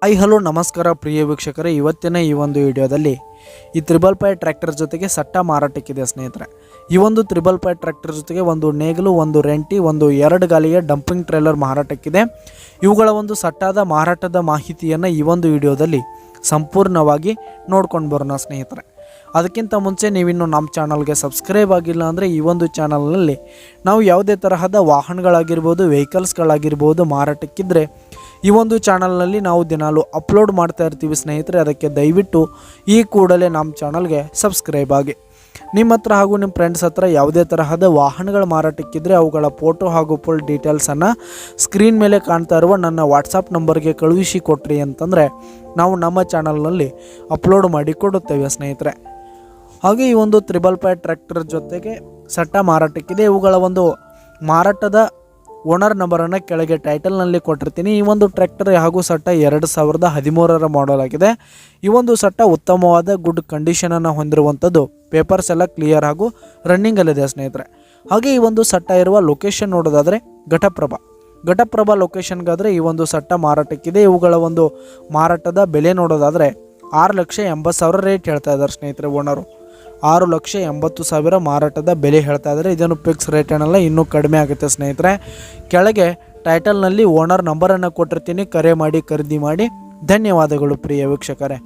Hello ನಮಸ್ಕಾರ ಪ್ರಿಯ ವೀಕ್ಷಕರೇ, ಇವತ್ತಿನ ಈ ಒಂದು ವಿಡಿಯೋದಲ್ಲಿ ಈ 555 ಟ್ರ್ಯಾಕ್ಟರ್ ಜೊತೆಗೆ ಸಟ್ಟ ಮಾರಾಟಕ್ಕಿದೆ ಸ್ನೇಹಿತರೆ. ಈ ಒಂದು 555 ಟ್ರ್ಯಾಕ್ಟರ್ ಜೊತೆಗೆ ಒಂದು ನೇಗಿಲು, ಒಂದು ರೆಂಟಿ, ಒಂದು 2 ಗಾಲಿಯ ಡಂಪಿಂಗ್ ಟ್ರೇಲರ್ ಮಾರಾಟಕ್ಕಿದೆ. ಇವುಗಳ ಒಂದು ಸಟ್ಟಾದ ಮಾರಾಟದ ಮಾಹಿತಿಯನ್ನು ಈ ಒಂದು ವಿಡಿಯೋದಲ್ಲಿ ಸಂಪೂರ್ಣವಾಗಿ ನೋಡ್ಕೊಂಡು ಬರೋಣ ಸ್ನೇಹಿತರೆ. ಅದಕ್ಕಿಂತ ಮುಂಚೆ ನೀವಿನ್ನು ನಮ್ಮ ಚಾನಲ್ಗೆ ಸಬ್ಸ್ಕ್ರೈಬ್ ಆಗಿಲ್ಲ ಅಂದರೆ ಈ ಒಂದು ಚಾನಲ್ನಲ್ಲಿ ನಾವು ಯಾವುದೇ ತರಹದ ವಾಹನಗಳಾಗಿರ್ಬೋದು, ವೆಹಿಕಲ್ಸ್ಗಳಾಗಿರ್ಬೋದು ಮಾರಾಟಕ್ಕಿದ್ದರೆ ಈ ಒಂದು ಚಾನಲ್ನಲ್ಲಿ ನಾವು ದಿನಾಲು ಅಪ್ಲೋಡ್ ಮಾಡ್ತಾ ಇರ್ತೀವಿ ಸ್ನೇಹಿತರೆ. ಅದಕ್ಕೆ ದಯವಿಟ್ಟು ಈ ಕೂಡಲೇ ನಮ್ಮ ಚಾನಲ್ಗೆ ಸಬ್ಸ್ಕ್ರೈಬ್ ಆಗಿ. ನಿಮ್ಮ ಹತ್ರ ಹಾಗೂ ನಿಮ್ಮ ಫ್ರೆಂಡ್ಸ್ ಹತ್ರ ಯಾವುದೇ ತರಹದ ವಾಹನಗಳ ಮಾರಾಟಕ್ಕಿದ್ದರೆ ಅವುಗಳ ಫೋಟೋ ಹಾಗೂ ಫುಲ್ ಡೀಟೇಲ್ಸನ್ನು ಸ್ಕ್ರೀನ್ ಮೇಲೆ ಕಾಣ್ತಾ ಇರುವ ನನ್ನ ವಾಟ್ಸಪ್ ನಂಬರ್ಗೆ ಕಳುಹಿಸಿ ಕೊಟ್ರಿ ಅಂತಂದರೆ ನಾವು ನಮ್ಮ ಚಾನಲ್ನಲ್ಲಿ ಅಪ್ಲೋಡ್ ಮಾಡಿ ಕೊಡುತ್ತೇವೆ ಸ್ನೇಹಿತರೆ. ಹಾಗೆ ಈ ಒಂದು 555 ಟ್ರ್ಯಾಕ್ಟರ್ ಜೊತೆಗೆ ಸಟ್ಟ ಮಾರಾಟಕ್ಕಿದೆ. ಇವುಗಳ ಒಂದು ಮಾರಾಟದ ಓನರ್ ನಂಬರನ್ನು ಕೆಳಗೆ ಟೈಟಲ್ನಲ್ಲಿ ಕೊಟ್ಟಿರ್ತೀನಿ. ಈ ಒಂದು ಟ್ರ್ಯಾಕ್ಟರ್ ಹಾಗೂ ಸಟ್ಟ 2013 ಮಾಡಲ್ ಆಗಿದೆ. ಈ ಒಂದು ಸಟ್ಟ ಉತ್ತಮವಾದ ಗುಡ್ ಕಂಡೀಷನನ್ನು ಹೊಂದಿರುವಂಥದ್ದು. ಪೇಪರ್ಸ್ ಎಲ್ಲ ಕ್ಲಿಯರ್ ಹಾಗೂ ರನ್ನಿಂಗಲ್ಲಿದೆ ಸ್ನೇಹಿತರೆ. ಹಾಗೆ ಈ ಒಂದು ಸಟ್ಟ ಇರುವ ಲೊಕೇಶನ್ ನೋಡೋದಾದರೆ ಘಟಪ್ರಭಾ ಲೊಕೇಶನ್ಗಾದರೆ ಈ ಒಂದು ಸಟ್ಟ ಮಾರಾಟಕ್ಕಿದೆ. ಇವುಗಳ ಒಂದು ಮಾರಾಟದ ಬೆಲೆ ನೋಡೋದಾದರೆ 6,80,000 ರೇಟ್ ಹೇಳ್ತಾ ಇದ್ದಾರೆ ಸ್ನೇಹಿತರೆ. ಓನರು 6,80,000 ಮಾರಾಟದ ಬೆಲೆ ಹೇಳ್ತಾ ಇದ್ದಾರೆ. ಇದನ್ನು ಫಿಕ್ಸ್ ರೇಟ್ ಏನಲ್ಲ, ಇನ್ನೂ ಕಡಿಮೆ ಆಗುತ್ತೆ ಸ್ನೇಹಿತರೆ. ಕೆಳಗೆ ಟೈಟಲ್ನಲ್ಲಿ ಓನರ್ ನಂಬರನ್ನು ಕೊಟ್ಟಿರ್ತೀನಿ, ಕರೆ ಮಾಡಿ ಖರೀದಿ ಮಾಡಿ. ಧನ್ಯವಾದಗಳು ಪ್ರಿಯ ವೀಕ್ಷಕರೇ.